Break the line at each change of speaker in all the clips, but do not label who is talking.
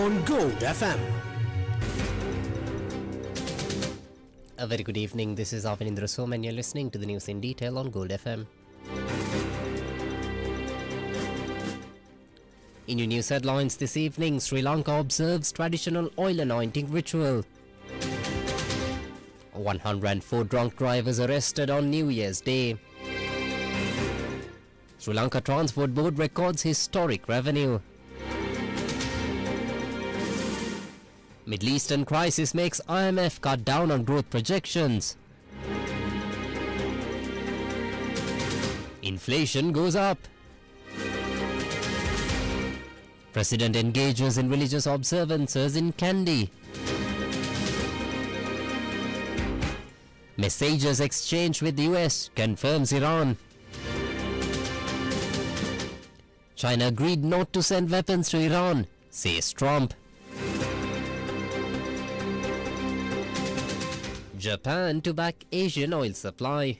on Gold FM.
A very good evening. This is Avinindra Som and you're listening to the news in detail on Gold FM. In your news headlines this evening, Sri Lanka observes traditional oil anointing ritual. 104 drunk drivers arrested on New Year's Day. Sri Lanka Transport Board records historic revenue. Middle Eastern crisis makes IMF cut down on growth projections. Inflation goes up. President engages in religious observances in Kandy. Messages exchanged with the US confirms Iran. China agreed not to send weapons to Iran, says Trump. Japan to back Asian oil supply.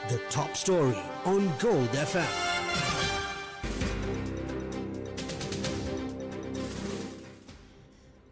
The top story on Gold FM.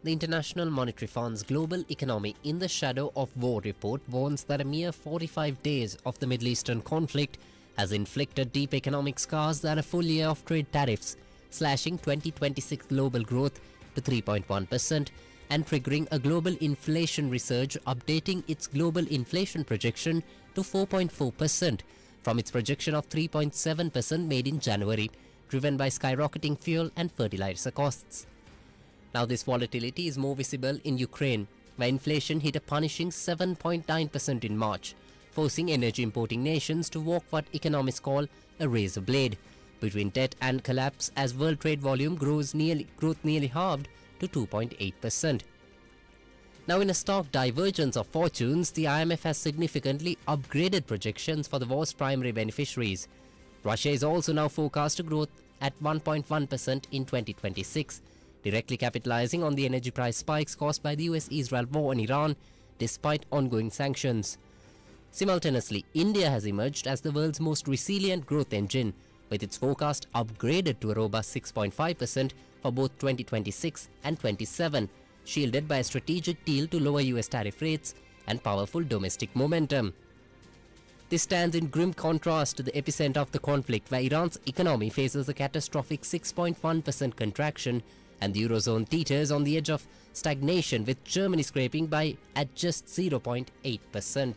The International Monetary Fund's Global Economy in the Shadow of War report warns that a mere 45 days of the Middle Eastern conflict has inflicted deep economic scars that a full year of trade tariffs, slashing 2026 global growth to 3.1% and triggering a global inflation resurge, updating its global inflation projection to 4.4% from its projection of 3.7% made in January, driven by skyrocketing fuel and fertilizer costs. Now this volatility is more visible in Ukraine, where inflation hit a punishing 7.9% in March, forcing energy importing nations to walk what economists call a razor blade between debt and collapse as world trade volume growth nearly halved to 2.8%. Now in a stark divergence of fortunes, the IMF has significantly upgraded projections for the war's primary beneficiaries. Russia is also now forecast to grow at 1.1% in 2026, directly capitalizing on the energy price spikes caused by the US-Israel war in Iran despite ongoing sanctions. Simultaneously, India has emerged as the world's most resilient growth engine, with its forecast upgraded to a robust 6.5% for both 2026 and 27, shielded by a strategic deal to lower US tariff rates and powerful domestic momentum. This stands in grim contrast to the epicenter of the conflict, where Iran's economy faces a catastrophic 6.1% contraction and the Eurozone teeters on the edge of stagnation, with Germany scraping by at just 0.8%.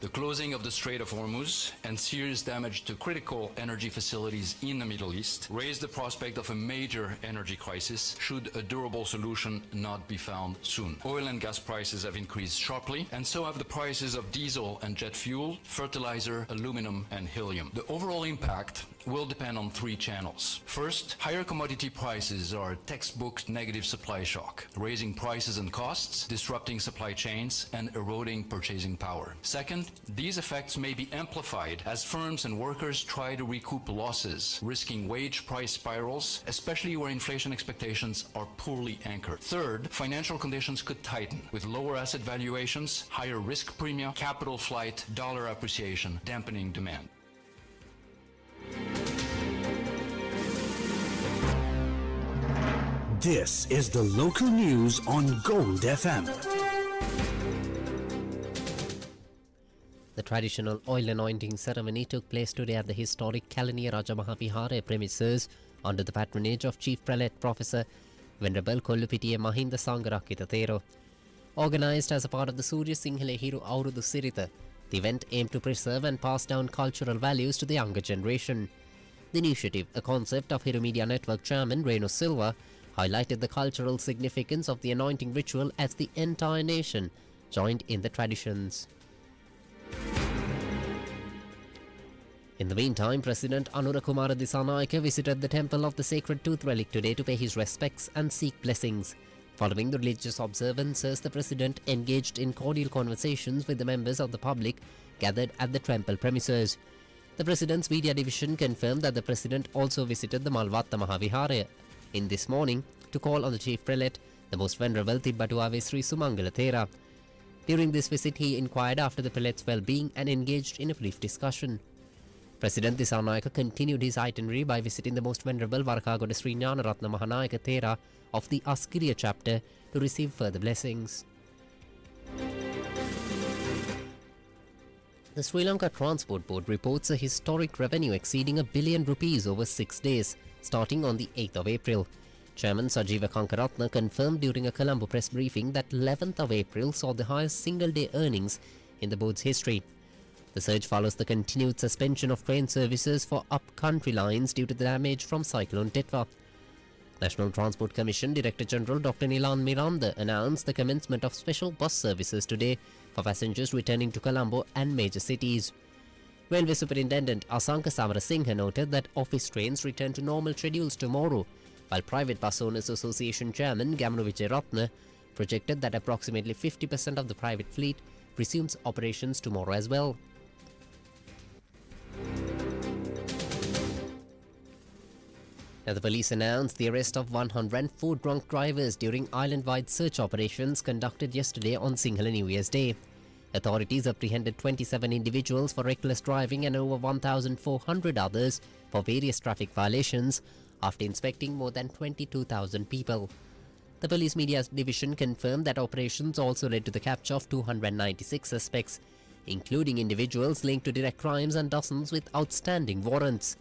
The closing of the Strait of Hormuz and serious damage to critical energy facilities in the Middle East raise the prospect of a major energy crisis should a durable solution not be found soon. Oil and gas prices have increased sharply, and so have the prices of diesel and jet fuel, fertilizer, aluminum, and helium. The overall impact will depend on three channels. First, higher commodity prices are a textbook negative supply shock, raising prices and costs, disrupting supply chains, and eroding purchasing power. Second, these effects may be amplified as firms and workers try to recoup losses, risking wage price spirals, especially where inflation expectations are poorly anchored. Third, financial conditions could tighten, with lower asset valuations, higher risk premia, capital flight, dollar appreciation, dampening demand.
This is the local news on Gold FM.
The traditional oil anointing ceremony took place today at the historic Kalaniya Raja Mahavihara premises under the patronage of Chief Prelate Professor Venerable Kollupitiya Mahinda Sangarakita Thero. Organised as a part of the Surya Sinhala Hiru Aurudu Sirita, the event aimed to preserve and pass down cultural values to the younger generation. The initiative, a concept of Hiru Media Network Chairman Renu Silva, highlighted the cultural significance of the anointing ritual as the entire nation joined in the traditions. In the meantime, President Anura Kumara Dissanayake visited the Temple of the Sacred Tooth Relic today to pay his respects and seek blessings. Following the religious observances, the President engaged in cordial conversations with the members of the public gathered at the temple premises. The President's media division confirmed that the President also visited the Malvatta Mahavihara in this morning to call on the Chief Prelate, the Most Venerable Tibbatuave Sri Sumangala Thera. During this visit, he inquired after the prelate's well-being and engaged in a brief discussion. President Dissanayaka continued his itinerary by visiting the most venerable Varakagoda Sri Gnanaratna Mahanayaka Thera of the Askiriya chapter to receive further blessings. The Sri Lanka Transport Board reports a historic revenue exceeding ₹1 billion over 6 days, starting on the 8th of April. Chairman Sajeeva Kankaratna confirmed during a Colombo press briefing that 11th of April saw the highest single-day earnings in the board's history. The surge follows the continued suspension of train services for up-country lines due to the damage from Cyclone Titwa. National Transport Commission Director General Dr. Nilan Miranda announced the commencement of special bus services today for passengers returning to Colombo and major cities. Railway Superintendent Asanka Samarasinghe noted that office trains return to normal schedules tomorrow, while Private Bus Owners Association Chairman Gamnu Vijayaratne projected that approximately 50% of the private fleet resumes operations tomorrow as well. Now, the police announced the arrest of 104 drunk drivers during island-wide search operations conducted yesterday on Sinhala New Year's Day. Authorities apprehended 27 individuals for reckless driving and over 1,400 others for various traffic violations after inspecting more than 22,000 people. The Police Media Division confirmed that operations also led to the capture of 296 suspects, including individuals linked to direct crimes and dozens with outstanding warrants.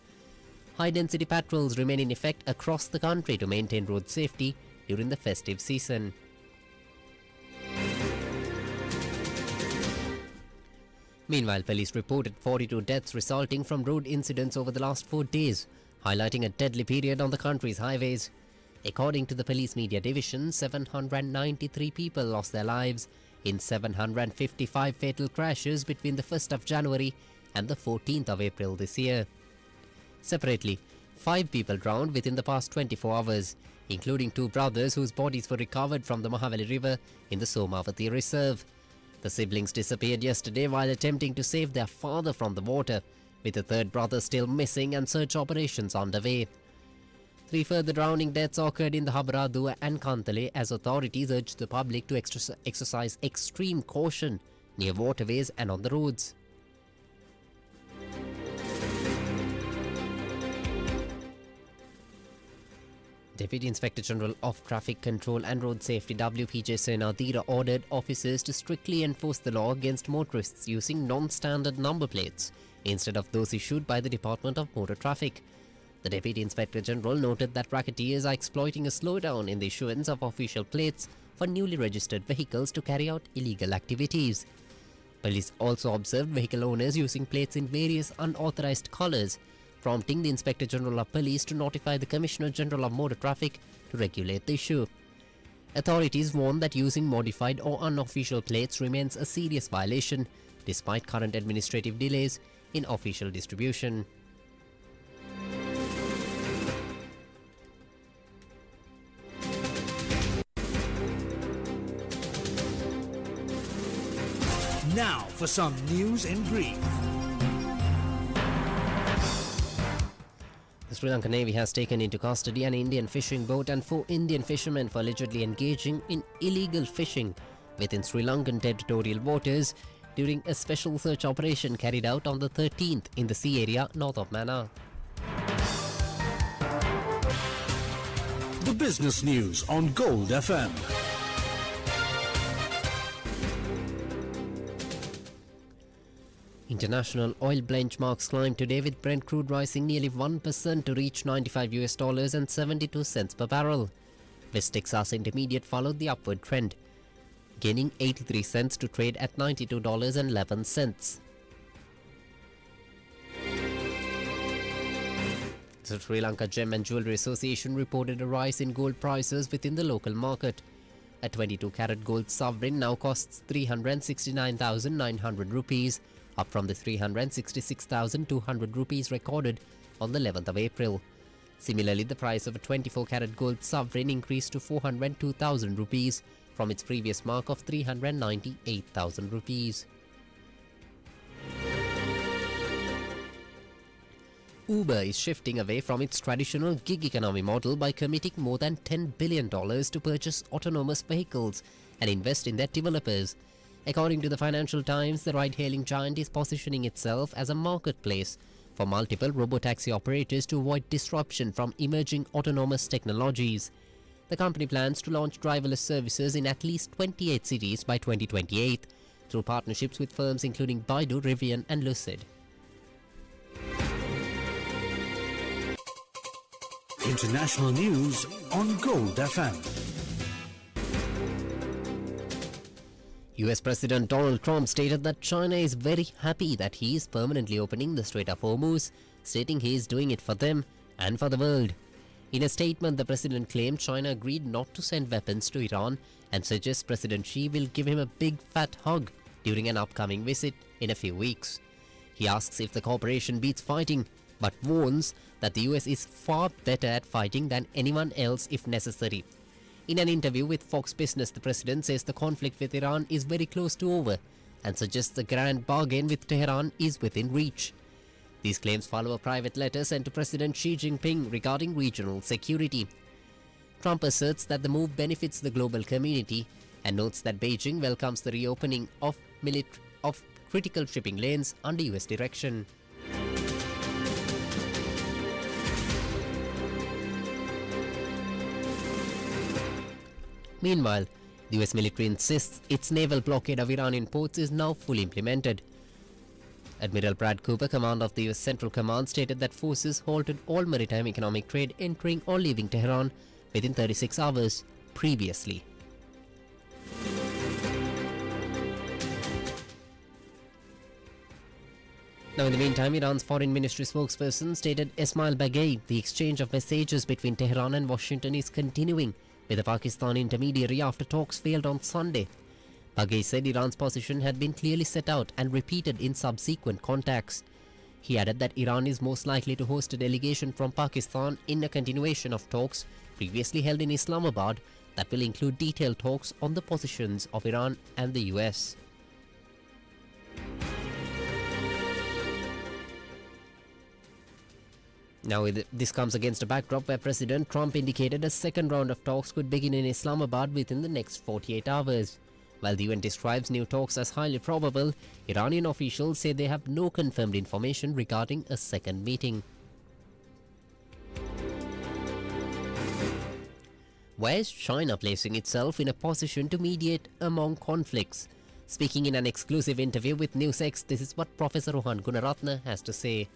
High-density patrols remain in effect across the country to maintain road safety during the festive season. Meanwhile, police reported 42 deaths resulting from road incidents over the last 4 days, highlighting a deadly period on the country's highways. According to the Police Media Division, 793 people lost their lives in 755 fatal crashes between the 1st of January and the 14th of April this year. Separately, 5 people drowned within the past 24 hours, including 2 brothers whose bodies were recovered from the Mahavali River in the Somavati Reserve. The siblings disappeared yesterday while attempting to save their father from the water, with a 3rd brother still missing and search operations underway. 3 further drowning deaths occurred in the Habradua and Kantale as authorities urged the public to exercise extreme caution near waterways and on the roads. Deputy Inspector General of Traffic Control and Road Safety WPJ Senadira ordered officers to strictly enforce the law against motorists using non-standard number plates instead of those issued by the Department of Motor Traffic. The Deputy Inspector General noted that racketeers are exploiting a slowdown in the issuance of official plates for newly registered vehicles to carry out illegal activities. Police also observed vehicle owners using plates in various unauthorized colours, prompting the Inspector General of Police to notify the Commissioner General of Motor Traffic to regulate the issue. Authorities warn that using modified or unofficial plates remains a serious violation, despite current administrative delays in official distribution.
Now for some news in brief.
The Sri Lankan Navy has taken into custody an Indian fishing boat and 4 Indian fishermen for allegedly engaging in illegal fishing within Sri Lankan territorial waters during a special search operation carried out on the 13th in the sea area north of Mannar.
The business news on Gold FM.
International oil benchmarks climbed today with Brent crude rising nearly 1% to reach $95 and 72 cents per barrel. West Texas Intermediate followed the upward trend, gaining 83 cents to trade at $92.11. The Sri Lanka Gem and Jewellery Association reported a rise in gold prices within the local market. A 22-carat gold sovereign now costs 369,900 rupees, up from the 366,200 rupees recorded on the 11th of April. Similarly, the price of a 24-carat gold sovereign increased to 402,000 rupees from its previous mark of 398,000 rupees. Uber is shifting away from its traditional gig economy model by committing more than $10 billion to purchase autonomous vehicles and invest in their developers. According to the Financial Times, the ride-hailing giant is positioning itself as a marketplace for multiple robotaxi operators to avoid disruption from emerging autonomous technologies. The company plans to launch driverless services in at least 28 cities by 2028 through partnerships with firms including Baidu, Rivian and Lucid.
International news on Gold FM.
US President Donald Trump stated that China is very happy that he is permanently opening the Strait of Hormuz, stating he is doing it for them and for the world. In a statement, the president claimed China agreed not to send weapons to Iran and suggests President Xi will give him a big fat hug during an upcoming visit in a few weeks. He asks if the cooperation beats fighting, but warns that the US is far better at fighting than anyone else if necessary. In an interview with Fox Business, the president says the conflict with Iran is very close to over and suggests the grand bargain with Tehran is within reach. These claims follow a private letter sent to President Xi Jinping regarding regional security. Trump asserts that the move benefits the global community and notes that Beijing welcomes the reopening of critical shipping lanes under US direction. Meanwhile, the US military insists its naval blockade of Iranian ports is now fully implemented. Admiral Brad Cooper, commander of the US Central Command, stated that forces halted all maritime economic trade entering or leaving Tehran within 36 hours previously. Now, in the meantime, Iran's foreign ministry spokesperson stated Esmail Baghaei, the exchange of messages between Tehran and Washington is continuing with a Pakistani intermediary after talks failed on Sunday. Baghaei said Iran's position had been clearly set out and repeated in subsequent contacts. He added that Iran is most likely to host a delegation from Pakistan in a continuation of talks previously held in Islamabad that will include detailed talks on the positions of Iran and the US. Now, this comes against a backdrop where President Trump indicated a second round of talks could begin in Islamabad within the next 48 hours. While the UN describes new talks as highly probable, Iranian officials say they have no confirmed information regarding a second meeting. Where is China placing itself in a position to mediate among conflicts? Speaking in an exclusive interview with NewsX, this is what Professor Rohan Gunaratne has to say.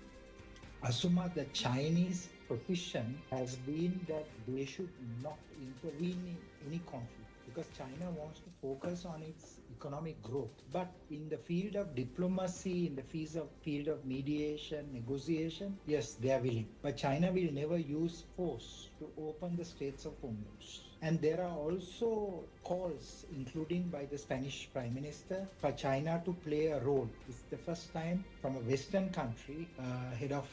Asuma, the Chinese position has been that they should not intervene in any conflict because China wants to focus on its economic growth. But in the field of diplomacy, in the field of mediation, negotiation, yes, they are willing. But China will never use force to open the Straits of Hormuz. And there are also calls, including by the Spanish Prime Minister, for China to play a role. It's the first time from a Western country, head of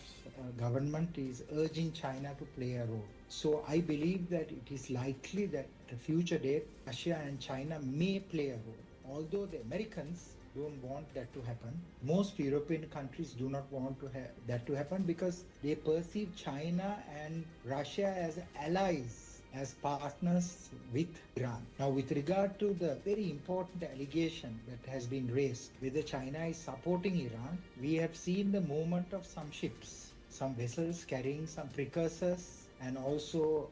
government is urging China to play a role. So I believe that it is likely that at a future date, Russia and China may play a role. Although the Americans don't want that to happen. Most European countries do not want to that to happen because they perceive China and Russia as allies, as partners with Iran. Now, with regard to the very important allegation that has been raised, whether China is supporting Iran, we have seen the movement of some ships, some vessels carrying some precursors and also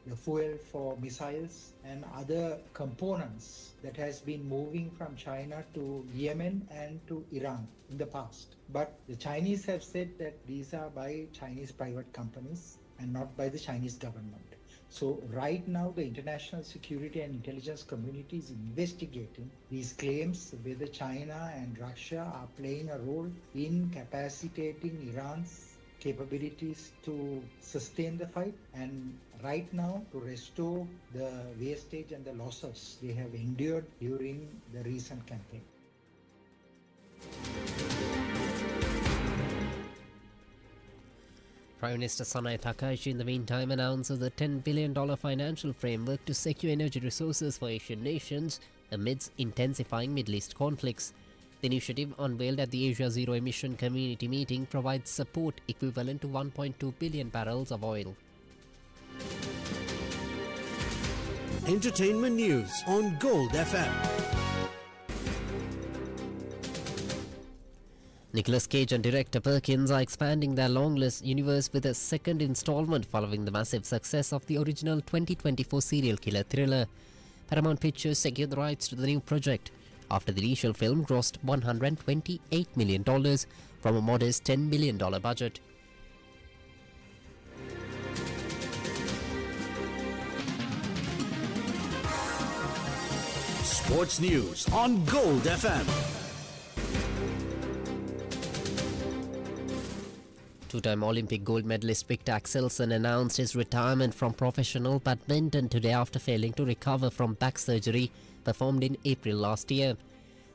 the fuel for missiles and other components that has been moving from China to Yemen and to Iran in the past. But the Chinese have said that these are by Chinese private companies and not by the Chinese government. So right now the international security and intelligence community is investigating these claims whether China and Russia are playing a role in capacitating Iran's capabilities to sustain the fight and right now to restore the wastage and the losses they have endured during the recent campaign.
Prime Minister Sanae Takaichi in the meantime announces a $10 billion financial framework to secure energy resources for Asian nations amidst intensifying Middle East conflicts. The initiative, unveiled at the Asia Zero Emission Community meeting, provides support equivalent to 1.2 billion barrels of oil.
Entertainment news on Gold FM.
Nicolas Cage and director Perkins are expanding their long-list universe with a second installment following the massive success of the original 2024 serial killer thriller. Paramount Pictures secured the rights to the new project after the initial film grossed $128 million from a modest $10 million budget.
Sports News on Gold FM.
Two-time Olympic gold medalist Victor Axelsen announced his retirement from professional badminton today after failing to recover from back surgery performed in April last year.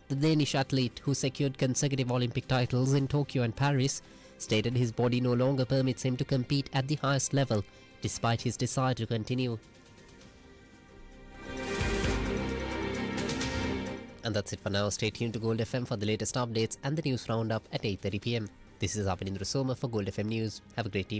The Danish athlete, who secured consecutive Olympic titles in Tokyo and Paris, stated his body no longer permits him to compete at the highest level, despite his desire to continue. And that's it for now. Stay tuned to Gold FM for the latest updates and the news roundup at 8:30 p.m. This is Abhinindra Soma for Gold FM News. Have a great evening.